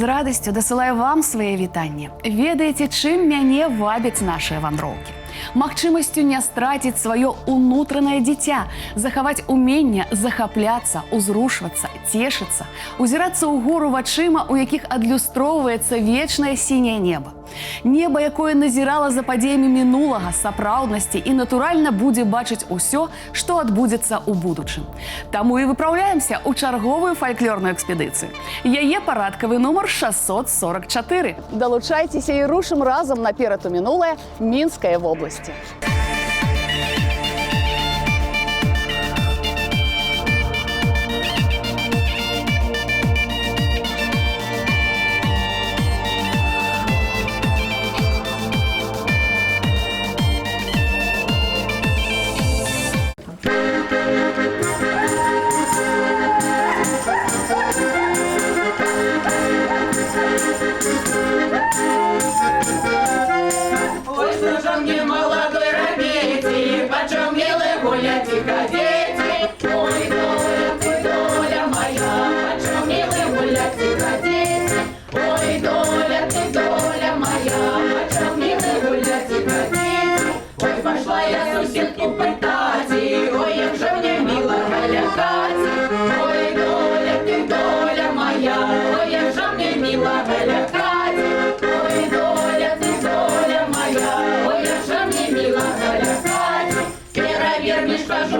радасцю дасылаю вам свае вітанні. Ведаеце, чым мяне вабяць нашыя вандроўкі? Магчымасцю не страціць сваё унутранае дзіця, захаваць уменне захапляцца, узрушвацца, цешыцца, узірацца ўгору вачыма, у якіх адлюстроўваецца вечнае сіняе неба. Неба, якое назірала за падзеямі мінулага, сапраўднасці і, натуральна, будзе бачыць усё, што адбудзецца ў будучым. Таму і выпраўляемся ў чарговую фальклорную экспедыцыю. Яе парадкавы нумар 644. Далучайцеся і рушым разам наперад у мінулае Мінскай вобласці.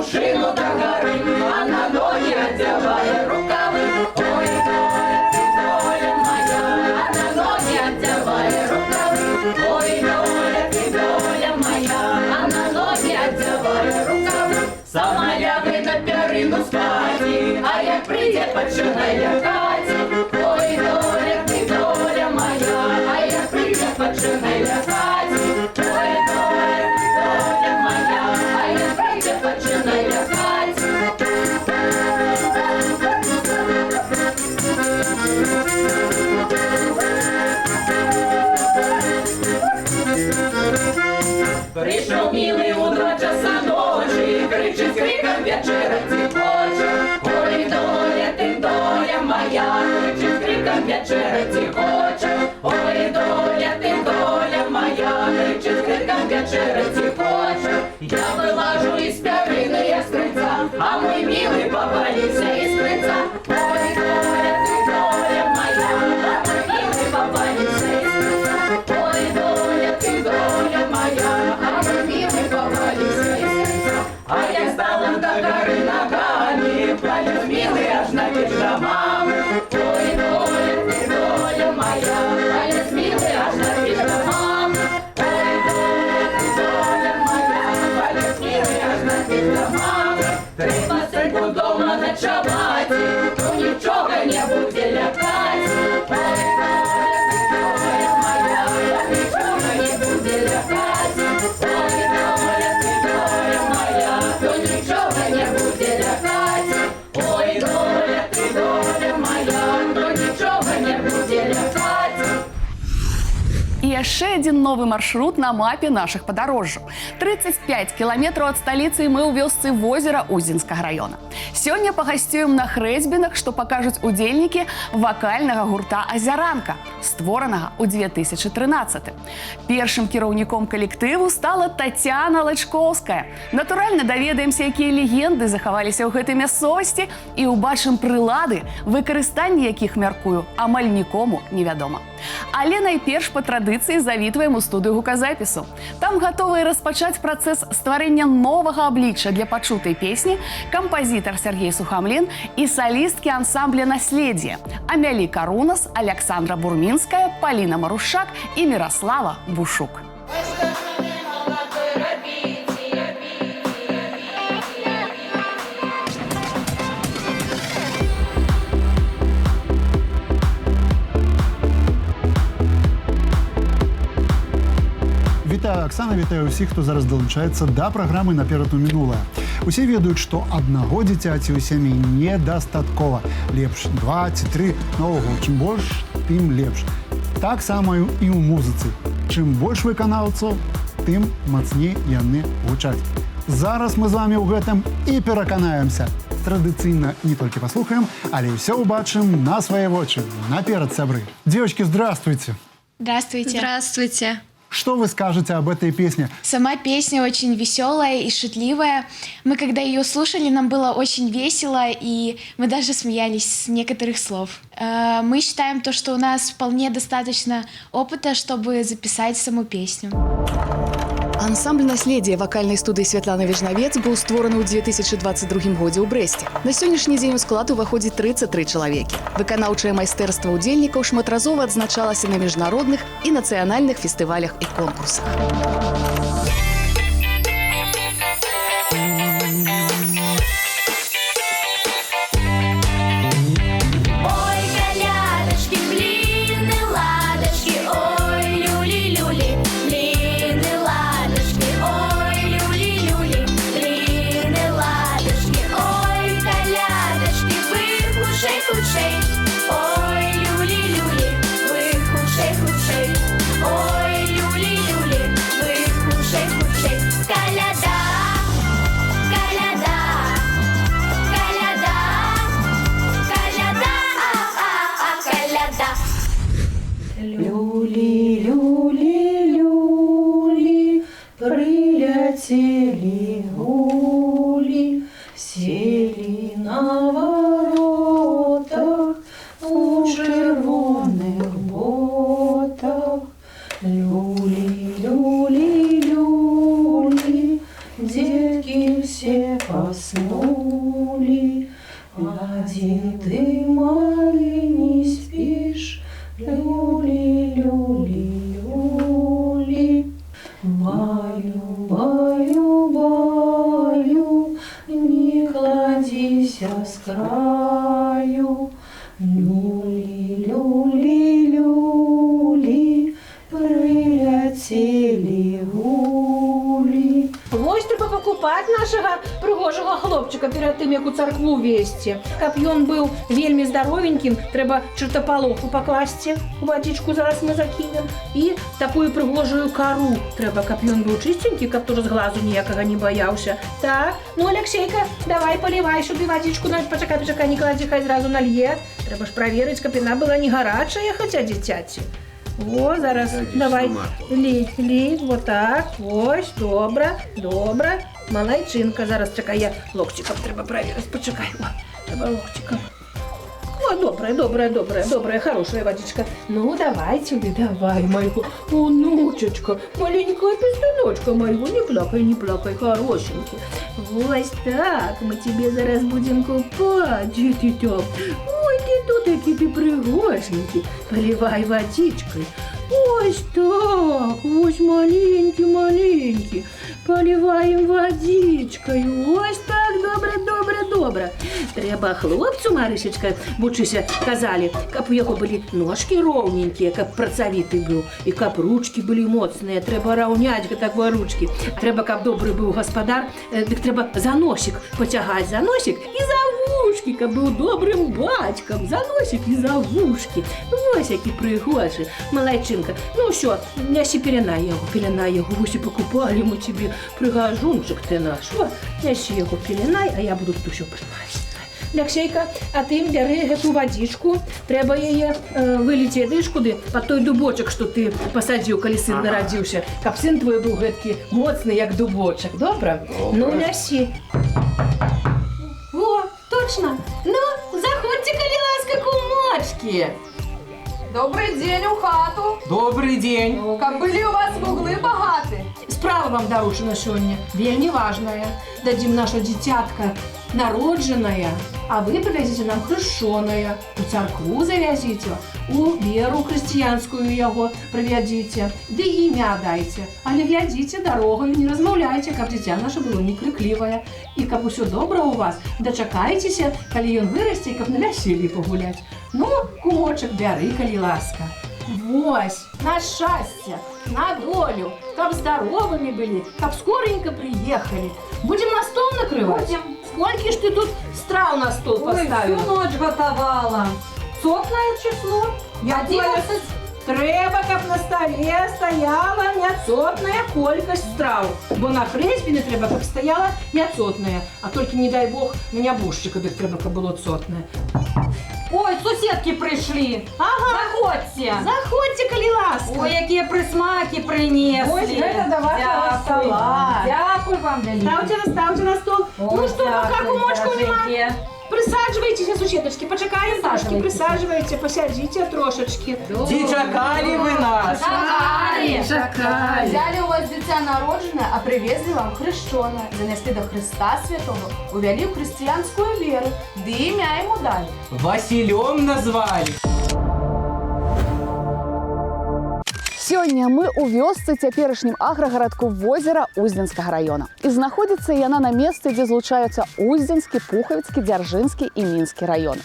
Шину до горы, а на ноги одевая рукавы. Ой, доля моя, а на ноги одевая рукавы. Ой, доля моя, а на ноги одевая рукавы. Сама лягай на перину спати, а як прийде, починай лягати. Ой, доля моя, а як прийде, починай лягати. Ой, доля моя, а як прийде, починай лягати. Прийшов милий у 2 часа ночі, кричить криком вечерять хоче. Ой, доля моя, кричить криком вечерять хоче. Ой, доля моя, кричить криком вечерять хоче. Я вилажу із пярини, як з криця, а мой милий повалився із криця. Ой, доля моя, а мой милий повалився із криця. Ой, доля моя, а мой милый повалився із криця. А я стала до гори ногами, полез милый аж на пижамами. Ой, доля моя, полез милый аж на пижамами. Ой, доля моя, полез милый аж на пижамами. Треба сеньку дома ночовать, то нічого не буде лякать. Ой, доля моя, нічого не буде лякать. Ой, доля моя, то нічого не буде лякать. Ой, доля моя, то нічого не буде лякать. І яшчэ адзін новы маршрут на мапе нашых падарожжаў. 35 кіламетраў ад сталіцы мы ў вёсцы возера Узінскага раёна. Сёння пагасцюем на хрэсьбінах, што пакажуць удзельнікі вакальнага гурта «Азяранка», створанага ў 2013. Першым кіраўніком калектыву стала Тацяна Лачкоўская. Натуральна, даведаемся, якія легенды захаваліся ў гэтай мясцовасці і ўбачым прылады, выкарыстанне якіх, мяркую, амаль нікому невядома. Але найперш па традыцыі завітваем у студыю гуказапісу. Там гатовыя распачаць працэс стварэння новага аблічча для пачутай песні кампазітар Сергей Сухамлін і салісткі ансамбля «Наследие» Амялі Карунас, Александра Бурмінская, Паліна Марушак і Міраслава Бушук. Вітаю, Аксана, вітаю ўсіх, хто зараз далучаецца да праграмы «Наперад у мінулае». Усе ведаюць, што аднаго дзіцяці ў сям'і недастаткова. Лепш 2 ці 3, наогул, чым больш, тым лепш. Так само і ў музыцы. Чым больш выканаўцаў, тым мацней яны гучаць. Зараз мы з вамі ў гэтым і пераканаемся. традыцыйна не толькі паслухаем, але ўсё ўбачым на свае вочы. Наперад, сябры. Девочки, здравствуйте. Здравствуйте. Здравствуйте. Что вы скажете об этой песне? Сама песня очень веселая и шутливая. Мы, когда ее слушали, нам было очень весело, и мы даже смеялись с некоторых слов. Мы считаем то, что у нас вполне достаточно опыта, чтобы записать саму песню. Ансамбль «Наследие» вакальнай студыі Святланы Вежнавец быў створаны ў 2022 годзе ў Брэсце. На сённяшні дзень у склад уваходзіць 33 чалавекі. Выканаўчае майстэрства ўдзельнікаў шматразова адзначалася на міжнародных і нацыянальных фестывалях і конкурсах. Люли, люли, люли, прилетели гули, сели на воротах у червоних ботах. Люли, люли, люли, детки все поснули, один ты, малый, не спишь. Люли, люли, люли, баю, баю, баю, не кладись с краю. Люли, люли, люли, прилетели гули. Вось треба пакупаць нашага прыгожага хлопчыка перад тым, як у царкву весці. Каб ён быў вельмі здаровенькім, трэба чартапалоху пакласці, вадзічку зараз мы закінем, і такую прыгожую кару трэба, каб ён быў чыстенькі, каб тоже з глазу ніякага не баяўся. Так, ну, Алексейка, давай полівай сюды вадзічку, пачакай, не кладзі, хай зразу налье. Трэба ж праверыць, каб яна была не гарачая, хаця дзіцяці. О, зараз, давай, лей, вот так, ось, добра, малайчынка, зараз, чакай, я локцікам трэба праверыць, пачакай, о, трэба локцікам. О, добрая, хорошая водичка. Ну, давай сюда, давай, моего внучечка, маленькая пиздуночка моего, не плакай, хорошенький. Вот так, мы тебе зараз будем купать, дитя. Ой, ты тут, який ты пригоженький. Поливай водичкой. Ось так, ось маленький. Поливаем водичкой. Ось так, добре. Треба хлопцу, Маришечка, вучыся, казали, каб у яго былі ножки роўненькія, каб працавіты быў, і каб ручки былі моцныя, трэба раўняць гэтакія ручки. Трэба, каб добры быў гаспадар, дык трэба за носик поцягаць, за носик і за вушки, каб быў добрым бацькам, за носик і за вушки. Вось які прыгожы, малайчынка. Ну ўсё, нясі пеленай яго, вось і покупалі мы тебе прыгажунчык ты наш. Во, нясі яго пеленай, а я буду тут усё прымаць. Алексейка, а ты бяры гэту вадзічку, трэба яе выліць, ведаеш куды? Пад той дубочак, што ты пасадзіў, калі сын нарадзіўся, каб сын твой быў гэткі моцны, як дубочак, добра? Ну, нясі. О, точно! Ну, заходзьце, калі ласка, кумочкі! Добрый день у хату. Добрый день. Как были у вас вуглы богаты? Справа вам даручана сёння, вельмі важная. Дадзім наша дзіцятка народжаная, а вы прывязіце нам хрышчонае, у царкву завязіце, у веру хрысціянскую яго прывядзіце, ды імя дайце. Але глядзіце дарогаю, не размаўляйце, каб дзіця наша было не крыклівае. І каб усё добра у вас, дачакайцеся, калі ён вырасце, каб на вяселлі пагуляць. Ну, кумочак, бяры, калі ласка. Вось, на шчасце, на долю, каб здаровымі былі, каб скоренько приехали. Будем на стол накрывать? Будем. Сколько ж ты тут страв на стол поставила? Ой, всю ночь готовала. Сотное число. 11. Трэба, каб на стале стаяла няцотная колькасць страў. Бо на хрэсьбіны трэба, каб стаяла няцотная. А толькі, не дай Бог, на нябожчыка дык трэба, каб было цотнае. Ой, суседки пришли. Ага. Заходьте. Заходзьце, калі ласка. Ой, какие присмаки принесли. Ось гэта да вашего стола. Дякую вам, великий. Ставьте на стол. Ну что, пока кумочков нема. Дякую. Присадживайтесь, сусідочки, почекаємо трошки, присадживайте, посядьте трошечки. Ці чакали ви нас? Чакали. Взяли у вас дитя народжене, а привезли вам хрещене. Занесли до Христа Святого, увели в христианскую веру, да и имя ему дали. Василем назвали. Сёння мы ў вёсцы цяперашнім аграгарадку возера Уздзенскага района. І знаходзіцца яна на месцы, дзе злучаюцца Уздзенскі, Пухавіцкі, Дзяржынскі і Мінскі раёны.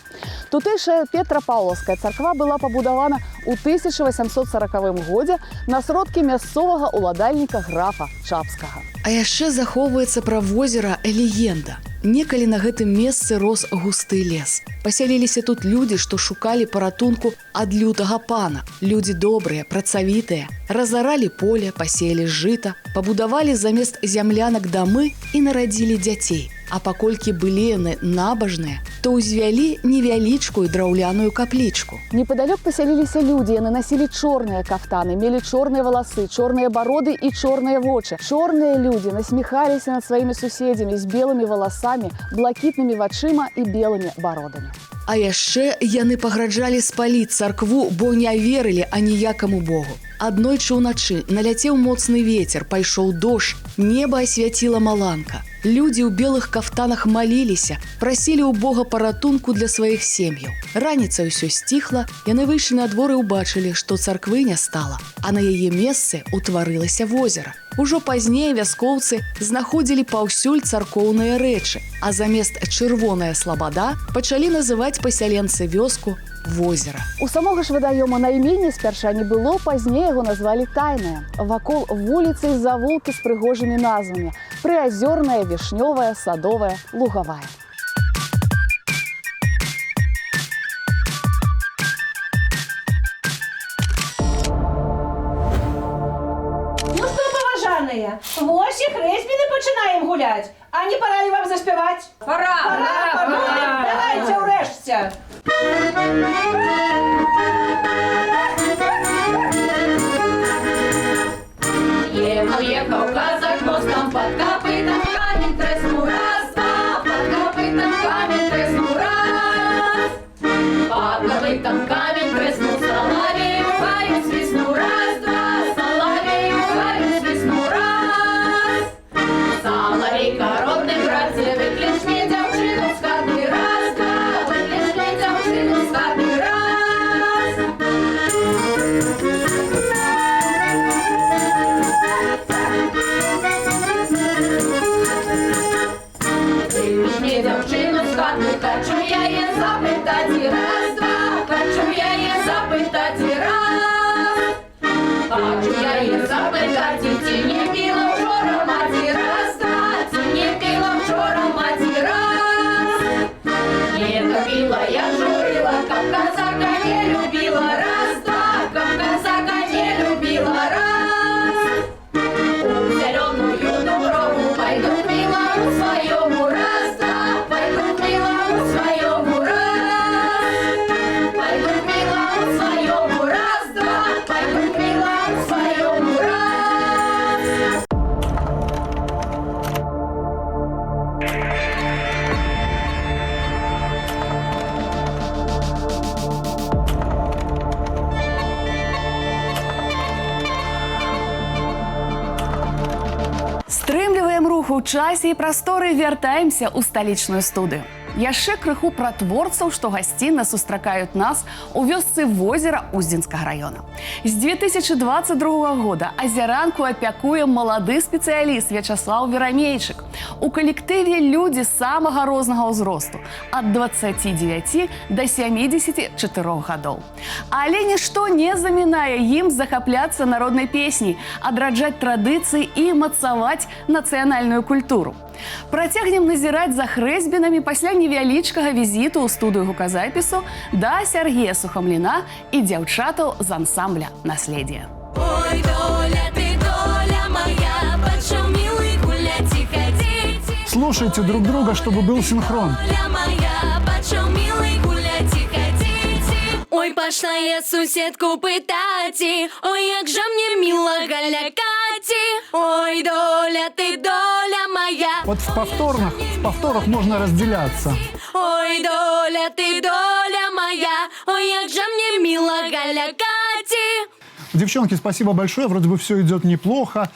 Тутэйшая Петрапаўлаўская царква была пабудавана ў 1840 годзе на сродкі мясцовага ўладальніка графа Чапскага. А яшчэ захоўваецца пра возера легенда. Некалі на гэтым месцы рос густы лес. Пасяліліся тут людзі, што шукалі паратунку ад лютага пана. Людзі добрыя, працавітыя, разаралі поле, пасеялі жыта, пабудавалі замест зямлянак дамы і нарадзілі дзяцей. А паколькі былі яны набажныя, то ўзвялі невялічкую драўляную каплічку. Непадалёк пасяліліся людзі, яны насілі чорныя кафтаны, мелі чорныя валасы, чорныя бароды і чорныя вочы. Чорныя людзі насміхаліся над сваімі суседзямі з белымі валасамі, блакітнымі вачыма і белымі бародамі. А яшчэ яны паграджалі спаліць царкву, бо не верылі аніякаму богу. Аднойчы ўначы наляцеў моцны вецер, пайшоў дождж, неба асвяціла маланка. Людзі ў белых кафтанах маліліся, прасілі ў Бога паратунку для сваіх сем'яў. Раніцай усё сціхла, яны выйшлі на двор і ўбачылі, што царквы не стала, а на яе месцы ўтварылася возера. Ужо пазней вяскоўцы знаходзілі паўсюль царкоўныя рэчы, а замест чырвоная слабада пачалі называць пасяленцы вёску возера. У самога ж вадаёма найменне спярша не было, пазней яго назвалі тайнае. Вакол вуліцы і завулкі з прыгожымі назвамі: Прыазёрная, Вішнёвая, Садовая, Лугавая. Ну что, поважаныя, вось і хрэсьбіны пачынаем гуляць. А не пора ли вам заспяваць? Пора. Давайте ўрэшце. Ехал казак мостом, под копытом камень треснул раз, два, под копытом камень треснул раз. Под копытом камень треснул, соловей ухарь свистнул раз, два, соловей ухарь свистнул раз. Соловей коробный, братцы, выклични дзяўчыну з хаты раз, два, выклични дзяўчыну з хаты раз. Выклични дзяўчыну з хаты, хочу я е запытаць і раз, два, хочу я е запытаць і раз. Хочу я е запытаць, ці не піла вчора маці раз, два, ці не піла вчора маці раз. Не допіла я журила, каб казака не любила раз, два, каб казака не любила раз. У зеленую дуброву пойду к милому своему раз, два, пойду к милому своему раз. Пойду к милому своему раз, два, пойду к милому своему раз. Стрымліваем рух у часе і прасторы, вяртаемся ў сталічную студыю. Яшчэ крыху пра творцаў, што гасцінна сустракаюць нас у вёсцы возера Уздзенскага раёна. З 2022 года азяранку апякуе малады спецыяліст Вячаслаў Верамейчык. У калектыве людзі самага рознага ўзросту, ад 29 да 74 гадоў. Але нішто не замінае ім захапляцца народнай песняй, адраджаць традыцыі і мацаваць нацыянальную культуру. Працягнем назіраць за хрэсьбінамі пасля невялічкага візіту ў студыю гуказапісу да Сергея Сухамліна і дзяўчатаў з ансамбля «Наследие». Ой, доля, ты доля моя, почем милый гулять и ходить. Слушайте друг друга, чтобы был синхрон. Доля моя, почем милый гулять и ходить. Ой, пошла я суседку пытать, ой, як же мне мило галякати. Ой, доля, ты доля моя. Вот в повторах можно разделяться. Ой, доля, ты доля моя, ой, як же мне мило галякати. Девчонки, спасибо большое. Вроде бы все идет неплохо.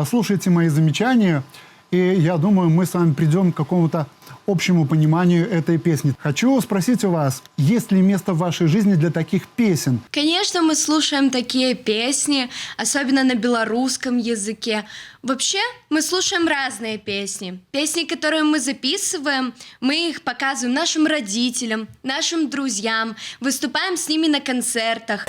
Слушайте мои замечания. И я думаю, мы с вами придем к какому-то общему пониманию этой песни. Хочу спросить у вас, есть ли место в вашей жизни для таких песен? Конечно, мы слушаем такие песни, особенно на белорусском языке. Вообще, мы слушаем разные песни. Песни, которые мы записываем, мы их показываем нашим родителям, нашим друзьям, выступаем с ними на концертах.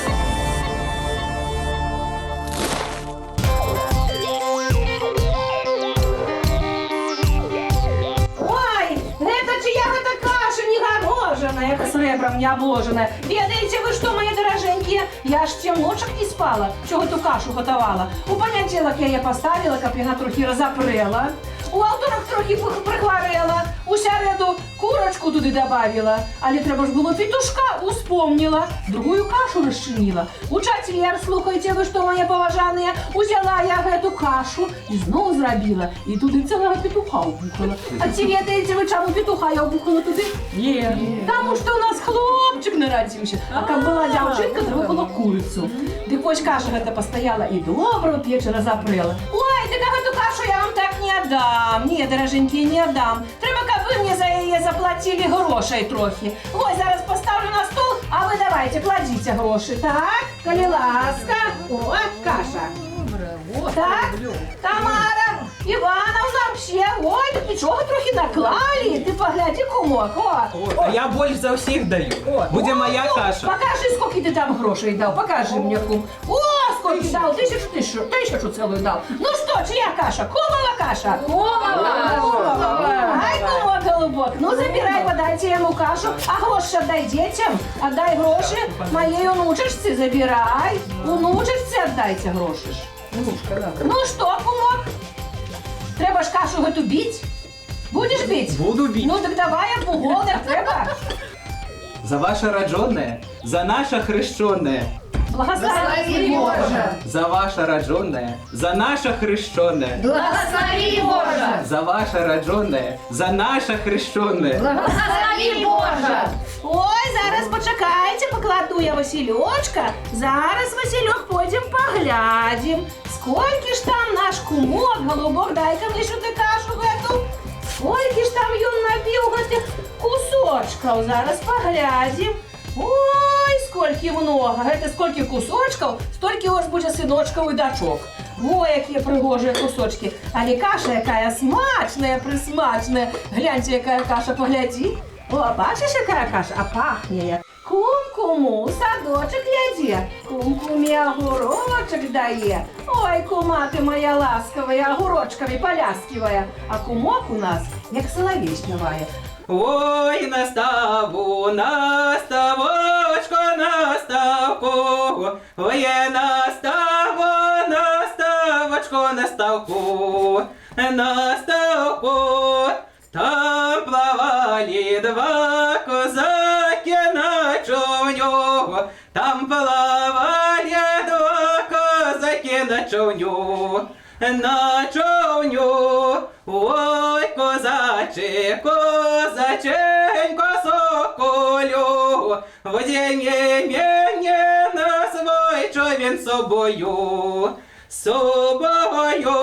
Як сребром не обложена. Ведаете вы что, мои дороженькие? Я ж 7 ночек не спала, чого ту кашу готовала. У понеділок я її поставила, каб вона трохи розапрела. У авторах трохи прихварила. У середу курочку туди добавила. Але треба ж було петушка, успомнила. Другую кашу розчинила. У четвер, слухайте ви що, мої поважаные, узяла я эту кашу і знову зробила. І туди цілого петуха обухала. А ці ведаєте ви, чому петуха я обухала туди? Ні. Тому що у нас хлопчик народився. А как була дівчинка, треба було курицю. Так ось каша гэта постояла і добро печі розапрела. Ой, так эту кашу я вам так не отдам. Ні, дороженькі, не отдам. Треба, каб ви мені за її заплатили грошей трохи. Ось зараз поставлю на стол, а ви давайте, кладіть гроші. Так, коли ласка. О, каша. Так, Тамара Івановна, вообще, ой, тут нічого трохи наклали. Ти погляди, кумок, о. А я больше за всех даю. Буде моя каша. Покажи, сколько ты там грошей дал, покажи мне, кум. О, сколько дал, тысячу целую дал. Ну что, чья каша? Кумова каша? Кумова. Ай, кумок, голубок, ну забирай, подайте ему кашу, а гроши отдай детям, отдай гроши моей внучечці, забирай. Внучечці отдайте гроши. Ну что, кумок? Треба ж кашу эту бить? Будешь бить? Буду бить. Ну так давай, обуголок, треба. За ваше роджоне, за наше хрещене. Благослови Боже. За ваше роджоне, за наше хрещене. Благослови Боже. За ваше роджоне, за наше хрещене. Благослови Боже. Ой, зараз почекайте, покладу я Васильочка. Зараз, Васильок, пойдем поглядим. Сколько ж там наш кумок, голубок, дай-ка мне сюди кашу в эту. Сколько ж там ён набил этих кусочков, зараз поглядим. Ой, сколько много. Это сколько кусочков, столько у вас будет сыночков и дочок. Ой, какие пригожие кусочки. Але каша якая смачная, присмачная. Гляньте, якая каша, погляди. О, бачиш, якая каша? А пахне. Кум-куму, садочок гляди. Кум-кумі огурочок дає. Ой, кума ти моя ласковая, огурочками поляскивая. А кумок у нас, як соловей співає. Ой, наставу, наставочко, наставку. Ой, наставу, наставочко, наставку. Наставку. Там плавали два козаки на човню. Там плавали два козаки на човню. На човню. Ой, козаче, козаченько, соколю, возьми меня на свой човен собою, собою.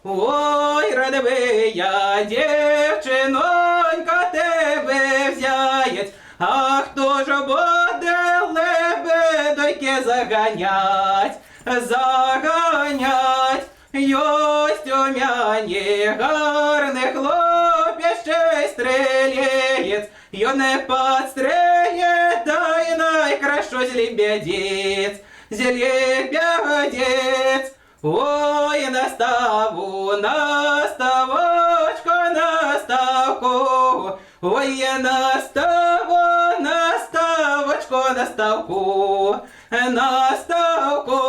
Ой, рада би я, дівчинонька, тебе взять, а хто ж буде лебедойки заганять, заганять? Йость у мяне гарний хлопець, ще й стрелець, йо не подстрелє, дай найкращу злебедець, злебедець. Ой, наставу, наставочко, Ой, я наставочку, наставку, наставку.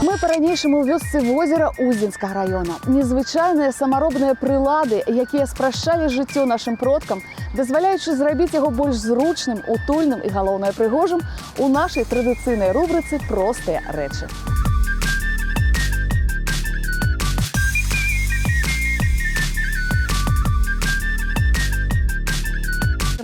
Мы по-ранейшаму ў вёсцы возера Узінскага района. Незвычайныя самаробныя прылады, якія спрашчалі жыццё нашым продкам, дазваляючы зрабіць яго больш зручным, утульным і, галоўнае, прыгожым у нашай традыцыйнай рубрыцы «Простыя рэчы».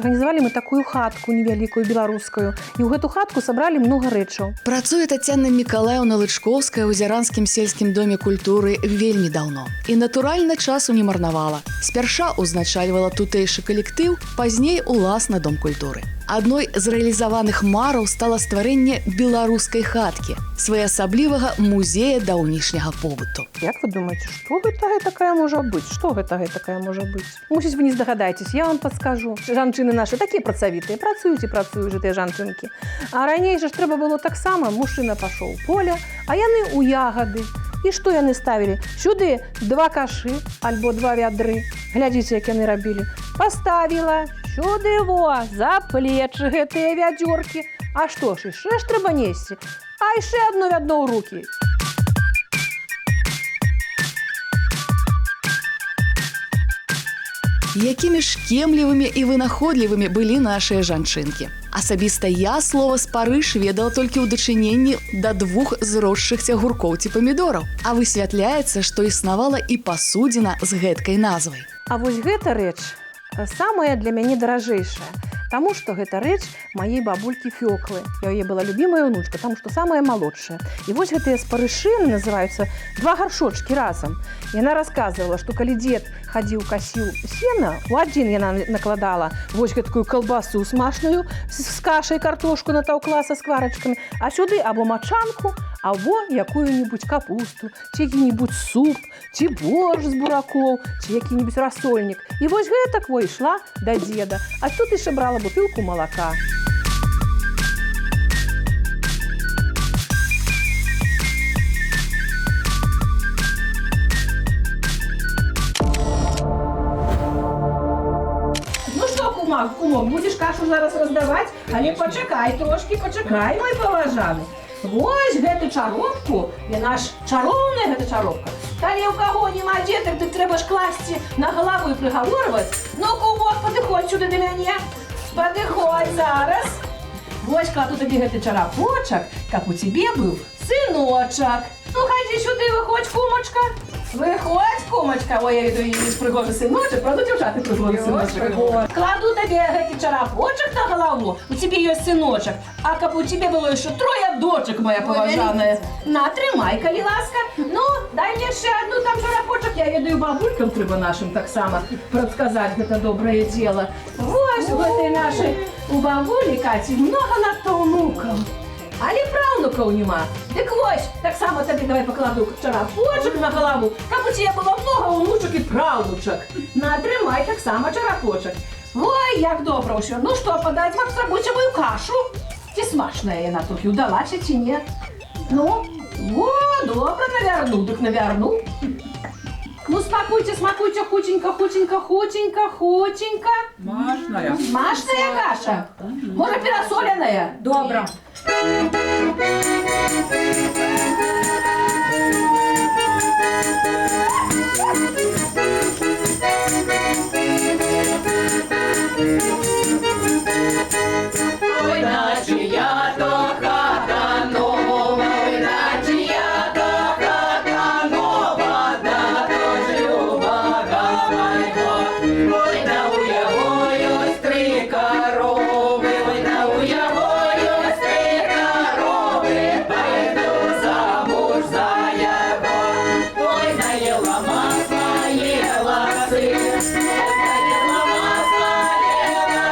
Организовали мы такую хатку невялікую беларускую, і ў гэту хатку сабралі много рэчаў. Працуе Тацяна Мікалаеўна Лычковская ў Зяранскім сельскім доме культуры вельмі даўно. І натуральна часу не марнавала. Спярша узначальвала тутэйшы калектыў, пазней уласна дом культуры. Адной з рэалізаваных мараў стала стварэнне беларускай хаткі, своеасаблівага музея даўнішняга побыту. Як вы думаете, што гэта такая можа быць? Што гэта такая можа быць? Мусіць, вы не здагадаецесь, я вам падскажу. Жанчыны нашы такія працавітыя, працуюць і працуюць гэтыя жанчынкі. А раней жа ж трэба было таксама, мужчына пашоў у поле, а яны ў ягады. І што яны ставілі? Сюды 2 кашы альбо 2 вядры. Глядзіце, як яны рабілі. Паставіла, сюды за плечы гэтыя вядзёркі. А што ж, яшчэ ж трэба несці? А яшчэ одно вядно ў рукі. Якімі ж кемлівымі і вынаходлівымі былі нашыя жанчынкі. Асабіста я слова «спарыш» ведала толькі ў дачыненні да 2 зросшыхся гуркоў ці памідораў. А высвятляецца, што існавала і пасудзіна з гэткай назвай. А вось гэта рэч самая для мяне даражэйшая. Таму што гэта рэч маей бабулькі Фёклы. Яе была любімая ўнучка, таму што самая малодшая. І вось гэтыя спарышыны называюцца 2 гаршочкі разам. Яна расказвала, што калі дзед хадзіў касіў сена, у адзін яна накладала вось гэткую калбасу смачную з кашай картошку натаўкла са скварачкамі, а сюды або мачанку, або якую-нибудь капусту, ці які-нибудь суп, ці борщ з буракоў, ці які-нибудь рассольнік. І вось гэтак ішла да дзеда, а тут яшчэ брала бутылку малака. Ну што, кумок, будзеш кашу зараз раздаваць? Але пачакай трошкі, пачакай, мой паважаны. Вось гэту чаропку, яна ж чароўная гэта чаропка. Калі ў каго няма дзетак, дык трэба ж класці на галаву і прыгаворваць. Ну, кумок, падыходь сюды да мяне. Падыходь зараз. Вось кладу табе гэты чарапочак, каб у цябе быў сыночак. Ну, хадзі сюды, выходзь, кумачка. Выходь, кумачка. Ой, я веду, есть прыгожы сыночак, правда, дзяўчаты прыгожы сыночак? Кладу табе гэты чарапочак на галаву, у цябе ёсць сыночак. А каб у цябе было яшчэ 3 дочак, моя паважаная. На, трымай, калі ласка. Ну, дай мне яшчэ адну там чарапочак. Я ведаю, бабулькам трэба нашым таксама прадказаць гэта добрае дзела. Вось у гэтай нашай у бабулі Каці многа надта ўнукаў. Але праўнукаў няма. Дык вось, таксама табе давай пакладу чарапочак на галаву, каб у цябе было многа ўнучак і праўнучак. На, трымай таксама чарапочак. Ой, як добра ўсё. Ну што, падаць вам сабуцевую кашу? Ці смачная яна трохі ўдалася, ці не? Ну, о, добра, навярну, дык навярну. Ну, смакуйте, смакуйте, хутенька, хутенька, хутенька, хутенька. Машная. Машная каша? Можа, перасоленая? Добра. Ой, начия то хата нова, ой, начия то хата нова, да то ж любага майго. Ой, да у яго ёсць 3 каровы, ой, да у яго ёсць 3 каровы, пайду замуж за яго. Ой, наела масла, ела сыр, ой, наела масла, ела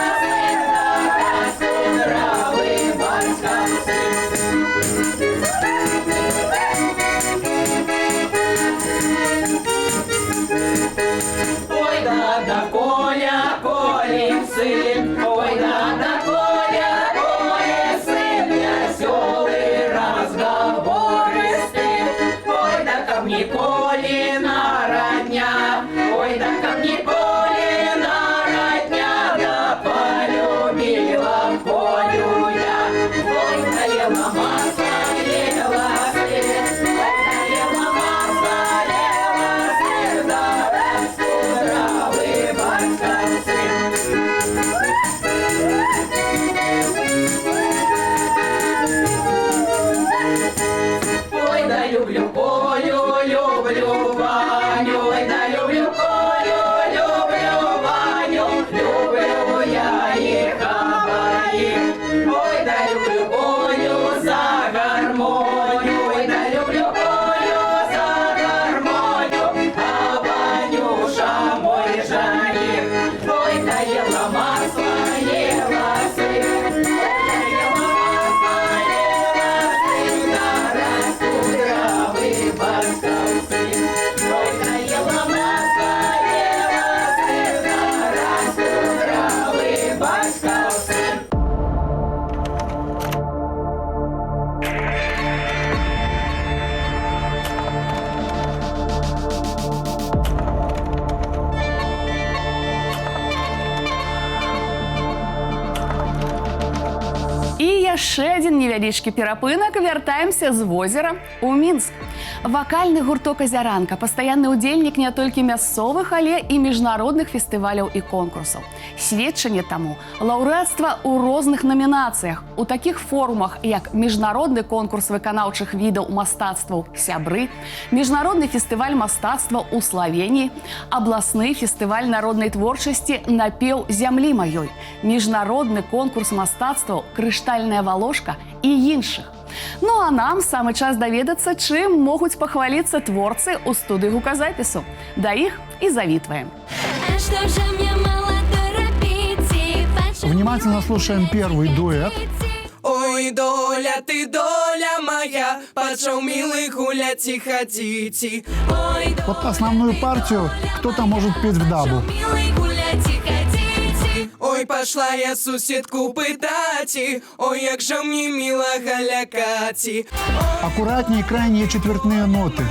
яшчэ адзін невялічкі перапынак, вяртаемся з возера ў Мінск. Вакальны гурток «Азяранка» – пастаянны ўдзельнік не толькі мясцовых, але і міжнародных фестываляў і конкурсаў. Сведчанне таму – лаўрэацтва ў розных намінацыях. У такіх форумах, як міжнародны конкурс выканаўчых відаў мастацтваў «Сябры», міжнародны фестываль мастацтва ў Славеніі, абласны фестываль народнай творчасці «Напеў зямлі маёй», міжнародны конкурс мастацтваў «Крыштальная волошка» і іншых. Ну а нам самы час даведацца, чым могуць пахваліцца творцы ў студыі гуказапісу. Да іх і завітваем. Внимательно слушаем первый дуэт. Ой, доля, ты доля моя, пошел милый гулять и ходить. Вот основную партию кто-то может петь в дабу. Ой, пошла я суседку пытать, ой, як же мне мило галякати. Аккуратнее крайние четвертные ноты.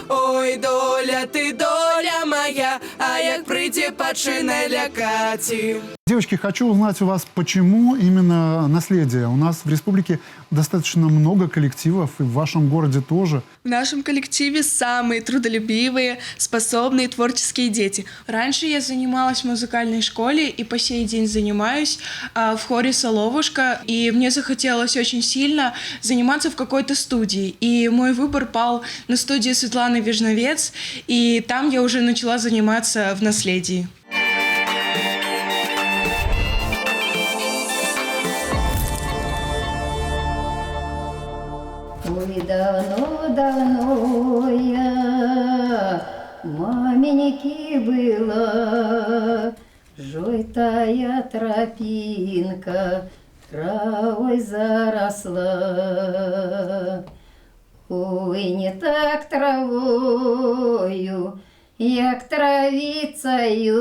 Ой, доля, ты доля моя, а як прийде починай лякати. Девочки, хочу узнать у вас, почему именно наследие? У нас в республике достаточно много коллективов, и в вашем городе тоже. В нашем коллективе самые трудолюбивые, способные творческие дети. Раньше я занималась в музыкальной школе и по сей день занимаюсь в хоре «Соловушка». И мне захотелось очень сильно заниматься в какой-то студии. И мой выбор пал на студию Светланы Вежновец, и там я уже начала заниматься в наследии. Ой, давно-давно я маменьки была, жовтая тропинка травой заросла. Ой, не так травою, як травицею,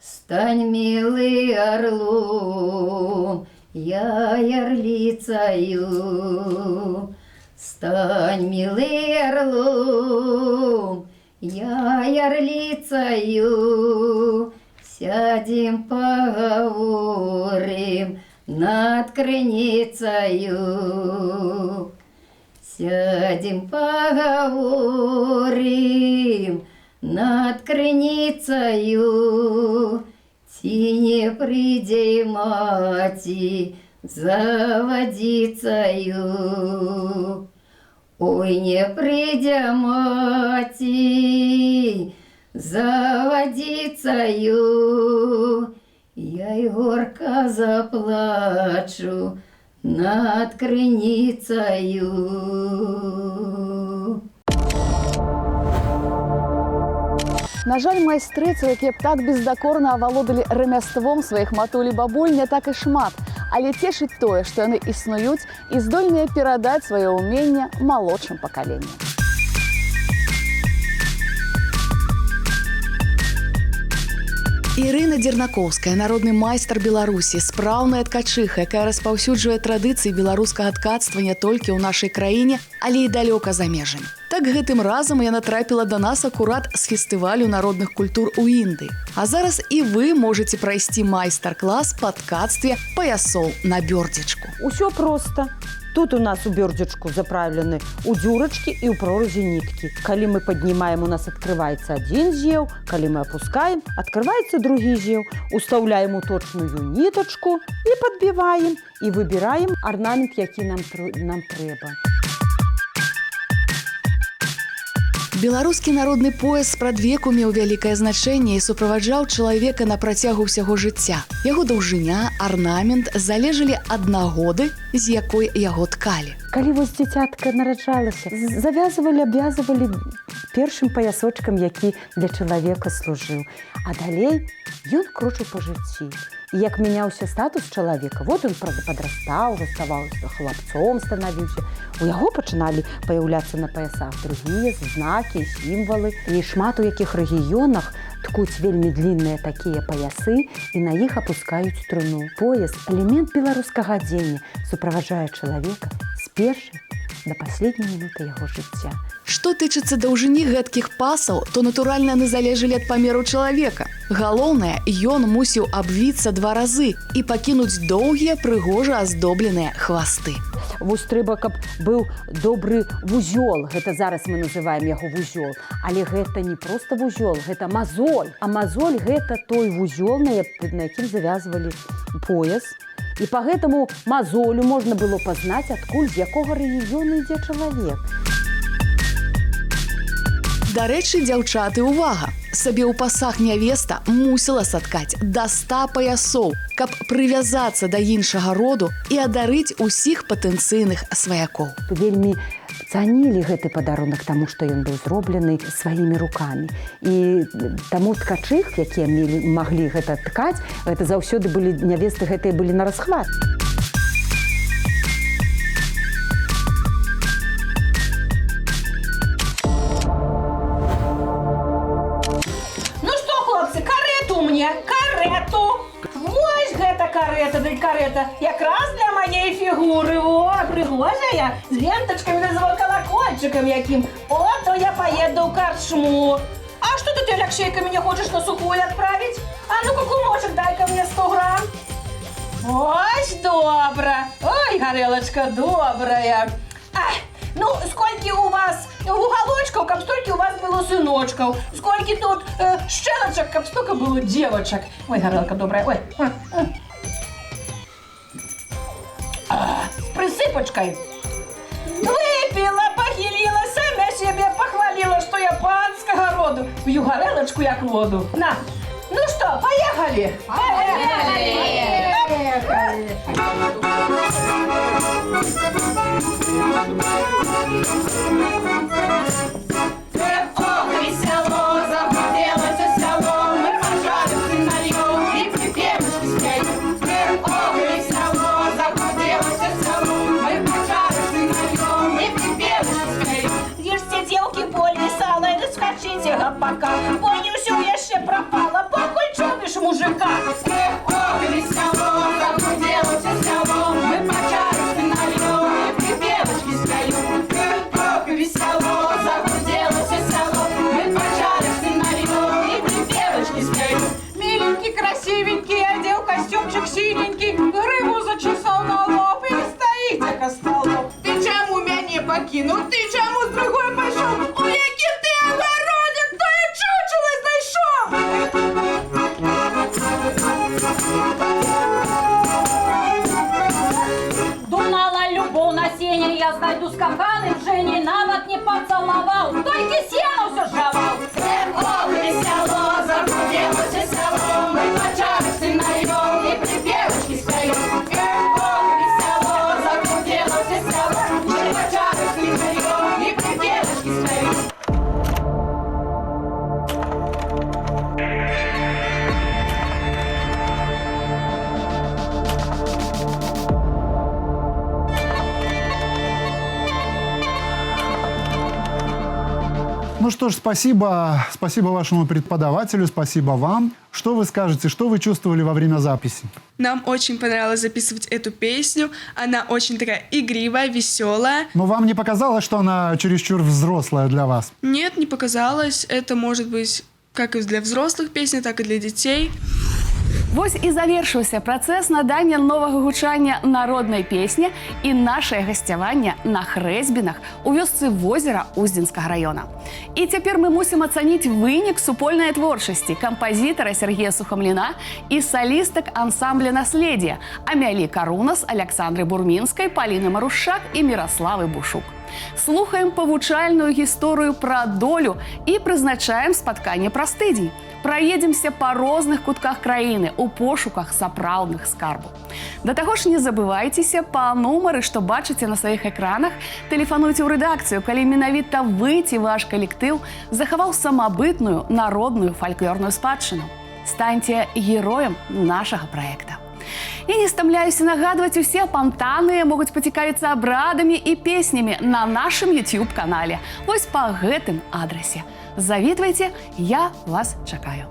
стань, милый, орлом, я ярлицею. Стань, милый, орлом, я ярлицею. Сядем, поговорим над криницею. Сядем, поговорим над криницею. Ці не прийде маті за водицею. Ой, не прийде маті за водицею. Я й горько заплачу над криницею. На жаль, майстрыцаў, якія б так бездакорна авалодалі рамяством сваіх матуль і бабуль, не так і шмат. Але цешыць тое, што яны існуюць і здольныя перадаць сваё ўменне малодшым пакаленням. Ірына Дзернакоўская, народны майстар Беларусі, спраўная ткачыха, якая распаўсюджвае традыцыі беларускага ткацтва не толькі ў нашай краіне, але і далёка за межамі. Так гэтым разам яна трапіла да нас акурат з фестывалю народных культур у Індыі. А зараз і вы можаце прайсці майстар-клас па ткацтве паясоў на бёрдзічку. Усё просто. Тут у нас у бёрдзічку заправлены у дзюрачкі і ў прорызе ніткі. Калі мы паднімаем, у нас открываецца адзін зеў, калі мы опускаем, открываецца другі зеў. Устаўляем у точную нітачку і падбіваем, і выбіраем арнамент, які нам трэба. Беларускі народны пояс спрадвеку меў вялікае значэнне і суправаджаў чалавека на працягу ўсяго жыцця. Яго даўжыня, арнамент залежалі ад нагоды, з якой яго ткалі. Калі вось дзіцятка нараджалася, завязывалі, абвязвалі першым паясочкам, які для чалавека служыў. А далей ён крочыў па жыцці. І як мяняўся статус чалавека, вот ён падрастаў, заставаўся хлапцом, станавіўся. У яго пачыналі паяўляцца на паясах другія знакі, сімвалы. І шмат у якіх рэгіёнах ткуць вельмі длінныя такія паясы і на іх апускаюць струну. Пояс – элемент беларускага адзення, суправаджае чалавека з першай да паследняй мінуты яго жыцця. Што тычыцца даўжыні гэткіх пасаў, то натуральна яны залежалі ад памеру чалавека. Галоўнае, ён мусіў абвіцца 2 разы і пакінуць доўгія прыгожа аздобленыя хвасты. Вось трэба, каб быў добры вузёл. Гэта зараз мы называем яго вузёл. Але гэта не проста вузёл, гэта мазоль. А мазоль гэта той вузёл, на якім завязвалі пояс. І па гэтаму мазолю можна было пазнаць, адкуль з якога рэгіёну ідзе чалавек. Дарэчы, дзяўчаты, увага! Сабе ў пасах нявеста мусіла саткаць да 100 паясоў, каб прывязацца да іншага роду і адарыць усіх патэнцыйных сваякоў. Вельмі цанілі гэты падарунак, таму што ён быў зроблены сваімі рукамі. І таму ткачы, якія маглі гэта ткаць, гэта заўсёды былі нявесты, гэтыя былі на расхват. Карету! Вось гэта карета, дай карета, якраз для моей фігури. О, пригожая, з ленточками та колокольчиком яким. О, то я поеду в корчму. А что ты, Алексейка, меня хочешь на сухую отправить? А ну-ка, кумочек, дай-ка мне 100 грамм. Ось, добро. Ой, горелочка добрая. Ну, скольки у вас уголочков, как столько у вас было сыночков. Скольки тут щелочек, как столько было девочек. Ой, горелка добрая, ой. С присыпочкой. Выпила, похилила, сама себе похвалила, что я панского роду. Пью горелочку, як воду. На. Ну что, поехали? Поехали! Ох, весело, захотелось село, мы пожалуйста нальем и припевочки споем. Ох, весело, захотелось село, мы пожалуйста нальем и припевочки споем. Ешьте, девки, более сало, и скачите гопака. Понял, все еще пропало, покульчевишь мужика. Ох, весело, захотелось село, мы пожалуйста нальем и припевочки споем. Ох, весело, захотелось село, мы пожалуйста нальем и припевочки споем. Миленький, красивенький, одел костюмчик синенький, рыбу зачесал на лоб и стоит, как остолоп. Ты чему меня покинул? Ты чему с другой пошел? У яким ты огородик, то я чучело Думала, любовь на сене, я знайду с капканом Жени, навод не поцеловал, только сено все жевал. Ох, весело, захотелось село, мы почавши нальем и припевочки споем. Ох, весело, захотелось село, мы почавши нальем и припевочки споем. Ну что ж, спасибо вашему преподавателю, спасибо вам. Что вы скажете, что вы чувствовали во время записи? Нам очень понравилось записывать эту песню. Она очень такая игривая, веселая. Но вам не показалось, что она чересчур взрослая для вас? Нет, не показалось. Это может быть как и для взрослых песен, так и для детей. Вось і завершыўся працэс надання новага гучання народнай песні і нашае гасцяванне на хрэсьбінах у вёсцы возера Уздзенскага раёна. І цяпер мы мусім ацаніць вынік супольнай творчасці кампазітара Сергея Сухамліна і салістак ансамбля «Наследие» Амялі Карунас, Александры Бурмінскай, Паліны Марушак і Міраславы Бушук. Слухаем павучальную гісторыю пра долю і прызначаем спатканне пра стыдзень. Праедземся па розных кутках краіны у пошуках сапраўдных скарбаў. Да таго ж не забывайцеся па нумары, што бачыце на сваіх экранах, тэлефануйце ў рэдакцыю, калі менавіта вы ці ваш калектыў захаваў самабытную народную фальклорную спадчыну. Станьце героем нашага праекта. І не стамляюся нагадваць, усе апантаныя могуць пацікавіцца абрадамі і песнямі на нашым YouTube-канале. Вось па гэтым адрасе. Завітвайце, я вас чакаю.